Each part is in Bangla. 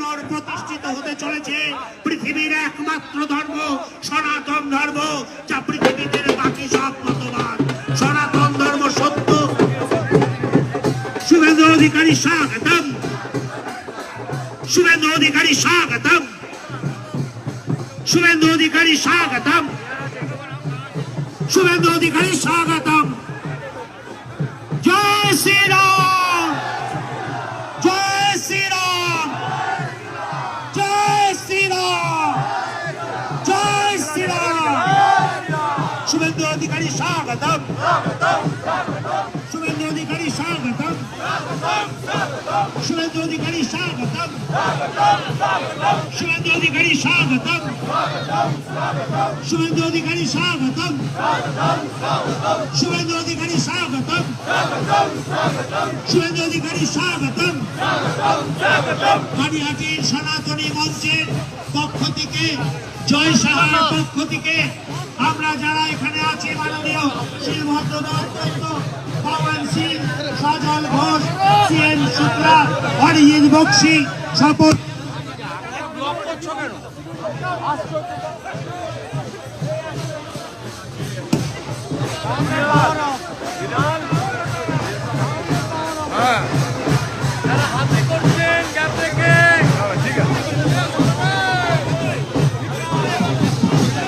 বছর প্রতিষ্ঠিত হতে চলেছে পৃথিবীর একমাত্র ধর্ম সনাতন ধর্ম, যা পৃথিবীতে বাকি সব মতবাদ। সনাতন ধর্ম সত্য। শুভেন্দু অধিকারী স্বাগতম, শুভেন্দু অধিকারী স্বাগতম, শুভেন্দু অধিকারী স্বাগতম, শুভেন্দু অধিকারী স্বাগতম। জয় শ্রীরাম, জয় শ্রীরাম, জয় শ্রীরাম, জয় শ্রীরাম। শুভেন্দু অধিকারী স্বাগতম, শুভেন্দু অধিকারী স্বাগতম, শুভেন্দু অধিকারী স্বাগতম, শুভেন্দু অধিকারী স্বাগতম, শুভেন্দু অধিকারী স্বাগতম, শুভেন্দু অধিকারী স্বাগতম, শুভেন্দু অধিকারী স্বাগতম। পানিহাটির সনাতনী মঞ্চের পক্ষ থেকে, জয় সাহার পক্ষ থেকে আমরা যারা এখানে আছি, মাননীয় শিলভদ্র দত্ত, পবন সিং, সজল ঘোষ, সিএন শুক্লা, অরিজিৎ বক্সি শপথ।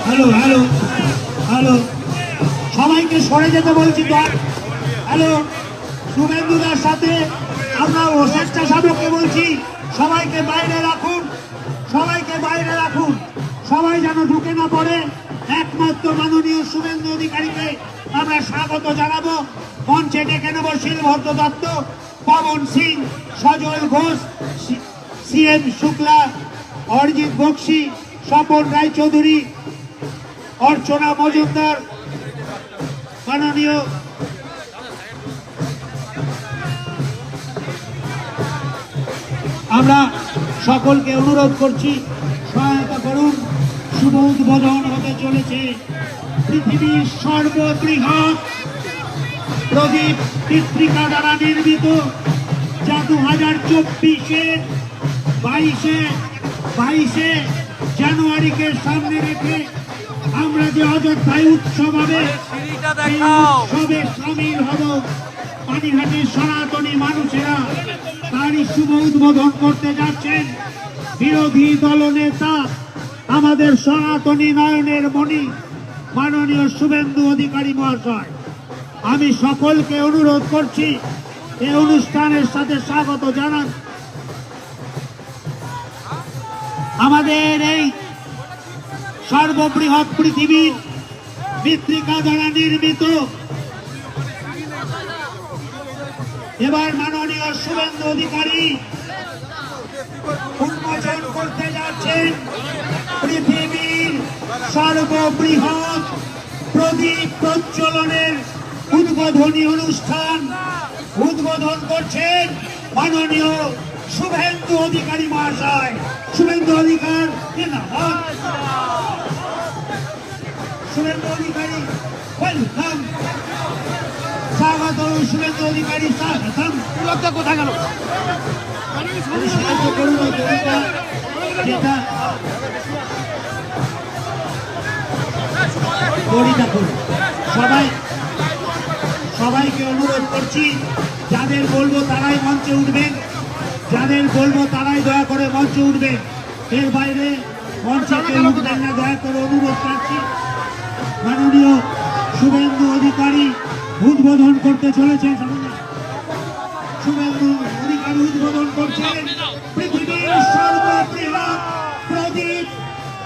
হ্যালো হ্যালো হ্যালো, সবাইকে সরে যেতে বলছি তো। হ্যালো, শুভেন্দুদার সাথে আমরা ও স্বেচ্ছাসেবককে বলছি সবাইকে বাইরে রাখুন, সবাইকে বাইরে রাখুন, সবাই যেন ঢুকে না পড়ে। একমাত্র মাননীয় শুভেন্দু অধিকারীকে আমরা স্বাগত জানাবো। মঞ্চে ডেকে নেব শিলভদ্র দত্ত, পবন সিং, সজল ঘোষ, সিএন শুক্লা, অরিজিৎ বক্সি, স্বপন রায়চৌধুরী, অর্চনা মজুমদার, মাননীয় আমরা সকলকে অনুরোধ করছি সহায়তা করুন। শুভ উদ্বোধন হতে চলেছে পৃথিবীর সর্ববৃহৎ প্রদীপ পত্রিকা দ্বারা নির্মিত, যা 2024-এর 22শে জানুয়ারিকে সামনে রেখে আমরা যে অযোধ্যায় উৎসব হবে, উৎসবে সামিল হব পানিহাটির সনাতনী মানুষেরা। তারই শুভ উদ্বোধন করতে যাচ্ছেন বিরোধী দলনেতা, আমাদের সনাতনী নয়নের মণি, মাননীয় শুভেন্দু অধিকারী মহাশয়। আমি সকলকে অনুরোধ করছি এই অনুষ্ঠানের সাথে স্বাগত জানান। আমাদের এই সর্ববৃহৎ পৃথিবীর পত্রিকা দ্বারা নির্মিত এবার মাননীয় শুভেন্দু অধিকারী উন্মোচন করতে যাচ্ছেন পৃথিবীর সর্ববৃহৎ প্রদীপ প্রজ্বলনের উদ্বোধনী অনুষ্ঠান। উদ্বোধন করছেন মাননীয় শুভেন্দু অধিকারী মহাশয়। শুভেন্দু অধিকার জিন্দাবাদ, শুভেন্দু অধিকারী ওয়েলকাম, স্বাগত শুভেন্দু অধিকারী স্বাগতম। কোথায় গেল? সাহায্য করুন যেটা গড়িটা করুন। সবাইকে অনুরোধ করছি, যাদের বলবো তারাই মঞ্চে উঠবেন, যাদের বলবো তারাই দয়া করে মঞ্চে উঠবেন। এর বাইরে মঞ্চে কেউ উঠবেন না, দয়া করে অনুরোধ করছি। মাননীয় শুভেন্দু অধিকারী উদ্বোধন করতে চলেছেন, শুভেন্দু অধিকারী উদ্বোধন করছেন পৃথিবীর সর্ববৃহৎ প্রদীপ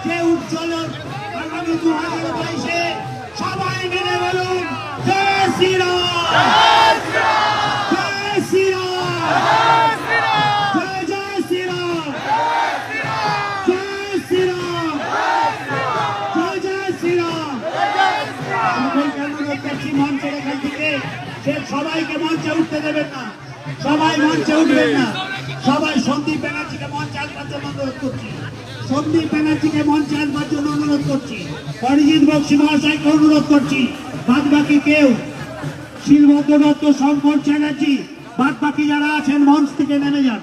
যে উজ্জ্বলন আগামী 2022-এ। সবাই মিলে বলুন জয় শ্রীরাম, জয় শ্রীরাম, জয় জয় শ্রীরাম, জয় শ্রীরাম, জয় জয় শ্রীরাম। সকলকে অনুরোধ করছি মঞ্চের এখান থেকে সবাইকে মঞ্চে উঠতে দেবেন না, সবাই মঞ্চে উঠবেন না। সবাই সন্দীপ ব্যানার্জিকে মঞ্চে আসবার জন্য অনুরোধ করছি, সন্দীপ ব্যানার্জিকে মঞ্চে আসবার জন্য অনুরোধ করছি, অরিজিৎ বক্সি মহাশয়কে অনুরোধ করছি। বাদ বাকি কেউ, শিলভদ্র দত্ত, শঙ্কর চ্যাটার্জি, বাদ বাকি যারা আছেন মঞ্চ থেকে নেমে যান।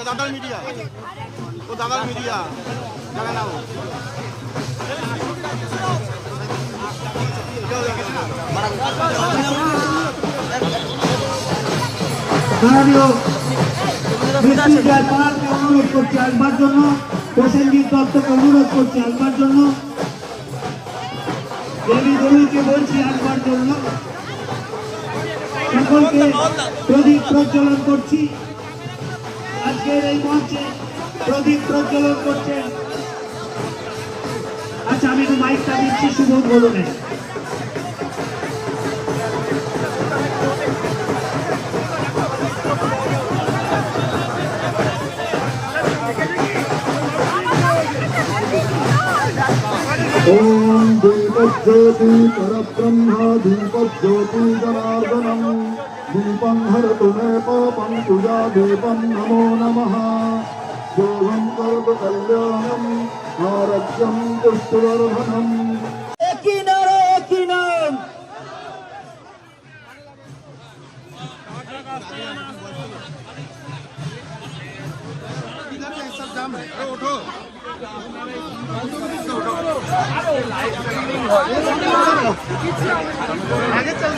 দাদার মিডিয়া জানা নাও মাননীয় মৃত্যুঞ্জয় পালকে অনুরোধ করছি আসবার জন্য, প্রসেনজিৎ দত্তকে অনুরোধ করছি আসবার জন্য, দেবী দেবীকে বলছি আসবার জন্য। সকলকে প্রদীপ প্রজ্বলন করছি। আজকের এই মঞ্চে প্রদীপ প্রজ্বলন করছেন। আচ্ছা, আমি একটু মাইকটা দিচ্ছি শুভ উদ্বোধনে। ओम दीपज्योति परब्रह्म दीपज्योति जनार्दनम दीपं हरतु मे पापं पूजा दीपं नमो नमः योगं कर्म कल्याणम आरोग्यं पुष्टिवर्धनम। একই নারে একই নাম। आगे चल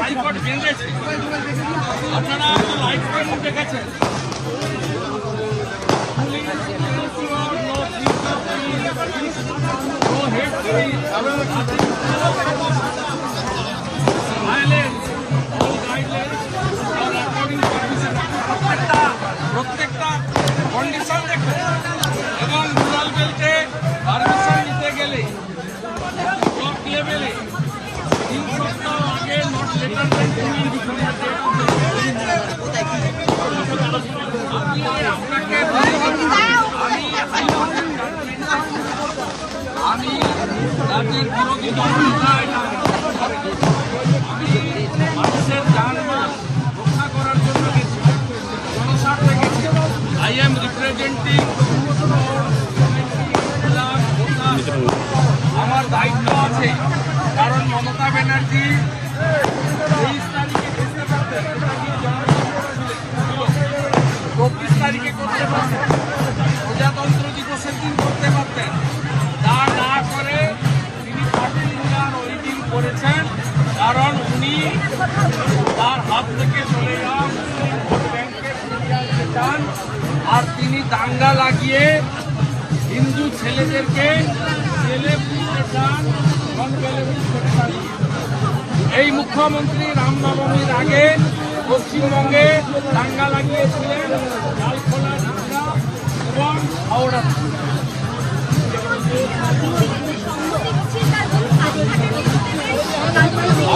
হাইকোর্ট বেঁধেছে, আপনারা লাইভ দেখেছেন। প্রত্যেকটা কন্ডিশন দেখে এবং রুরাল বেল্টে পারমিশন নিতে গেলে ব্লক লেভেলে 3 সপ্তাহ আগে নট লেটার দেন আমি রাজ্যের বিরোধী দল আমি মানুষের যানবাহন রক্ষা করার জন্য গেছি, জনস্বার্থে গেছি। আই এম রিপ্রেজেন্টিং আমার দায়িত্ব আছে, কারণ মমতা ব্যানার্জি 23 তারিখে করতে পারতেন, 24 তারিখে করতে পারতেন, প্রজাতন্ত্র দিবসের দিন করতে পারতেন। তা না করে তিনি 14 ওই দিন করেছেন, কারণ উনি তার হাত থেকে চলে যান ভোট ব্যাংকে ফিরিয়ে আনতে চান। আর তিনি দাঙ্গা লাগিয়ে হিন্দু ছেলেদেরকে জেলে পুরতে চান। এই মুখ্যমন্ত্রী রামনবমীর আগে পশ্চিমবঙ্গে দাঙ্গা লাগিয়েছিলেন লালখোলা, ঢাকা এবং হাওড়া।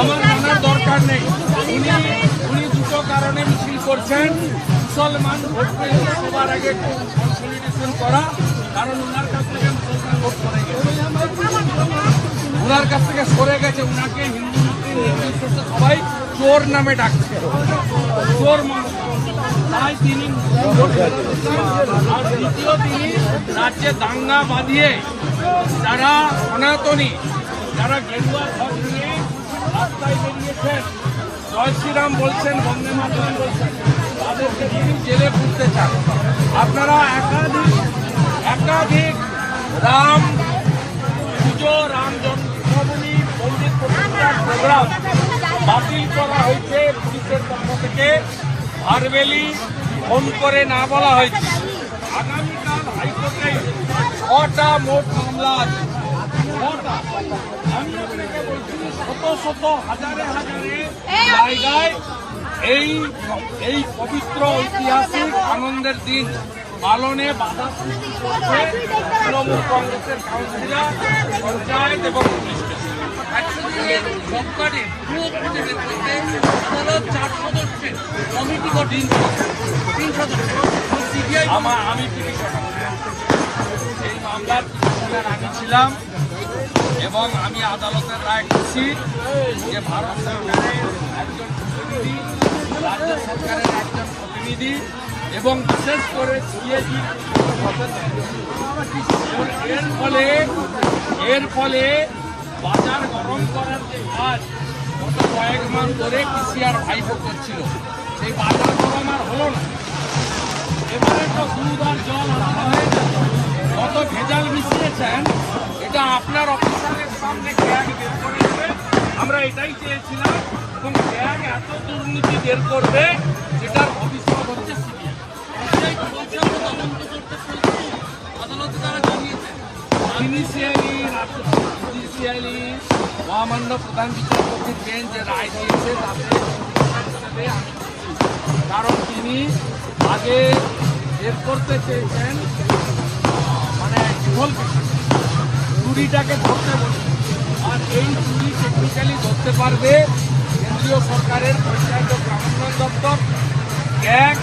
আমার জানার দরকার নেই, উনি দুটো কারণে মিছিল করছেন। মুসলমান ভোট পেয়ে সবার আগে কনসলিডেশন করা, কারণ ওনার কাছ থেকে মুসলমান ভোট সরে গেছে, ওনার কাছ থেকে সরে গেছে। ওনাকে হিন্দু মুসলিম সবাই চোর নামে ডাকছে, চোর মানুষ। তাই তিনি আর দ্বিতীয় তিনি রাজ্যে দাঙ্গা বাঁধিয়ে যারা সনাতনী, যারা গেরুয়া ধ্বজ নিয়ে রাস্তায় বেরিয়েছেন, জয় শ্রীরাম বলছেন, বন্দে মাতরম বলছেন, তাদেরকে তিনি জেলে পুরতে চান। আপনারা একাধিক রাম পুজো, রাম জন্মভূমি মন্দির প্রতিষ্ঠার প্রোগ্রাম বাতিল করা হয়েছে পুলিশের পক্ষ থেকে। ভারবেলি ফোন করে না বলা হয়েছে। আগামীকাল হাইকোর্টে 6টা মোট মামলা আছে, 6টা। আমি আপনাকে বলছি, শত শত হাজারে হাজারে জায়গায় এই পবিত্র ঐতিহাসিক আনন্দের দিন পালনে বাধা সৃষ্টি করছে তৃণমূল কংগ্রেসের কাউন্সিলর, পঞ্চায়েত এবং পুলিশ স্টেশন। সবকটি খুঁজে বের করতে আদালত 4 সদস্যের কমিটি গঠন 3 সদস্য সিবিআই আমি পিটিশনার এই মামলার পিটিশনার আমি ছিলাম এবং আমি আদালতের রায় খুশি যে ভারত সরকারের একজন প্রতিনিধি রাজ্য সরকারের একজন প্রতিনিধি এবং বিশেষ করে সিএজি এর ফলে বাজার গরম করার যে কাজ গত কয়েক মাস ধরে কৃষি আর ভাইপো করছিল সেই বাজার গরম আর হলো না। এবারে তো দুধ আর জল আলাদা হয়ে গেল, কত ভেজাল মিশিয়েছেন এটা আপনার অফিসারের সামনে ক্যাগ বের করে দেবে। আমরা এটাই চেয়েছিলাম এবং ক্যাগ এত দুর্নীতি বের করবে যেটার ভবিষ্যৎ হচ্ছে সিবিআই। আদালত তারা জানিয়েছে জুডিশিয়ালি মহামান্য প্রধান বিচারপতির বেঞ্চ যে রায় দিয়েছে তাতে কারণ তিনি আগে বের করতে চেয়েছেন মানে চুরিটাকে ধরতে বলছে, আর এই চুরি টেকনিক্যালি ধরতে পারবে কেন্দ্রীয় সরকারের পঞ্চায়েত ও গ্রামোন্নয়ন দপ্তর, ক্যাগ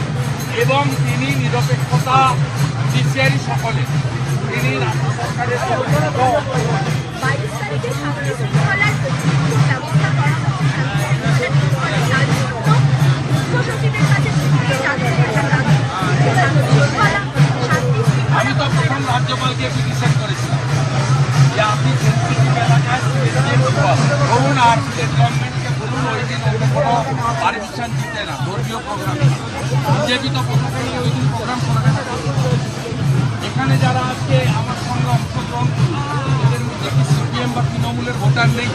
এবং তিনি নিরপেক্ষতা জুডিশিয়ারি সকলে তিনি রাজ্য সরকারের 22 তারিখে শান্তি শৃঙ্খলার ব্যবস্থা করা হচ্ছে। সচিবের কাছে আমি তো প্রথম রাজ্যপালকে পিটিশন করেছিলাম যে আপনি সেন্সিটিভ এলাকায় ধরুন আর স্টেট গভর্নমেন্টকে বলুন ওই দিন অন্য কোনো পারমিশন দিতে না ধর্মীয় প্রোগ্রাম। বিজেপি তো প্রথমে ওই দিন প্রোগ্রাম করবে না। এখানে যারা আজকে আমার সঙ্গে অংশগ্রহণ করছে এদের মধ্যে কি সিপিএম বা তৃণমূলের ভোটার নেই?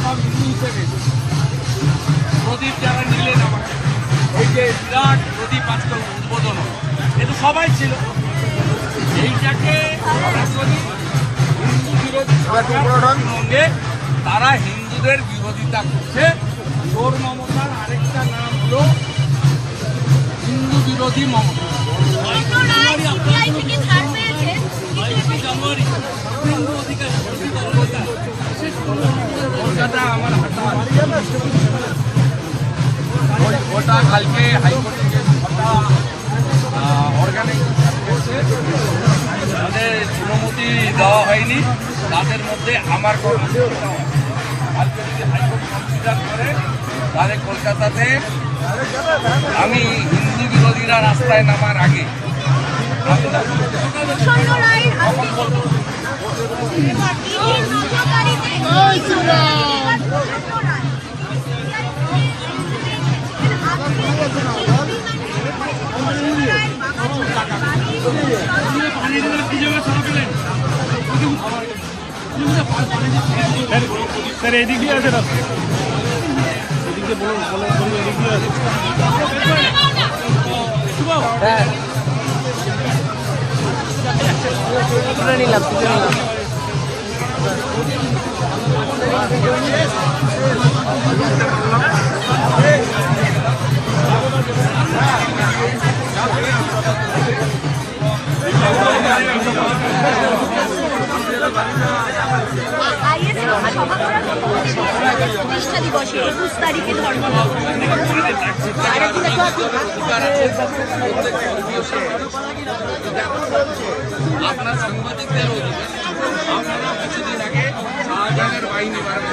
সব হিন্দু হিসেবে প্রদীপ যারা নিলেন আমাকে এই যে বিরাট প্রদীপ আজকে উদ্বোধন এটা সবাই ছিল। এইটাকে সরাসরি হিন্দু বিরোধী সঙ্গে তারা হিন্দুদের বিরোধিতা করছে। চোর মমতার আরেকটা নাম হলো হিন্দু বিরোধী মমতা। কলকাতা আমার হাঁটা ওটা কালকে হাইকোর্ট থেকে অর্গানাইজেশন করছে, তাদের অনুমতি দেওয়া হয়নি, তাদের মধ্যে আমার কালকে যদি হাইকোর্ট কনসিডার করে তাহলে কলকাতাতে আমি হিন্দু বিরোধীরা রাস্তায় নামার আগে স্যার এদিক দিয়ে আছে না, এদিক দিয়ে বলুন এদিক দিয়ে আছে। তুলে নিলাম প্রতিষ্ঠা দিবসে 21 তারিখে ধর্ম আপনার সাংবাদিকদের অধিকার আপনারা কিছুদিন আগে শাহজাহানের বাহিনী বাহিনী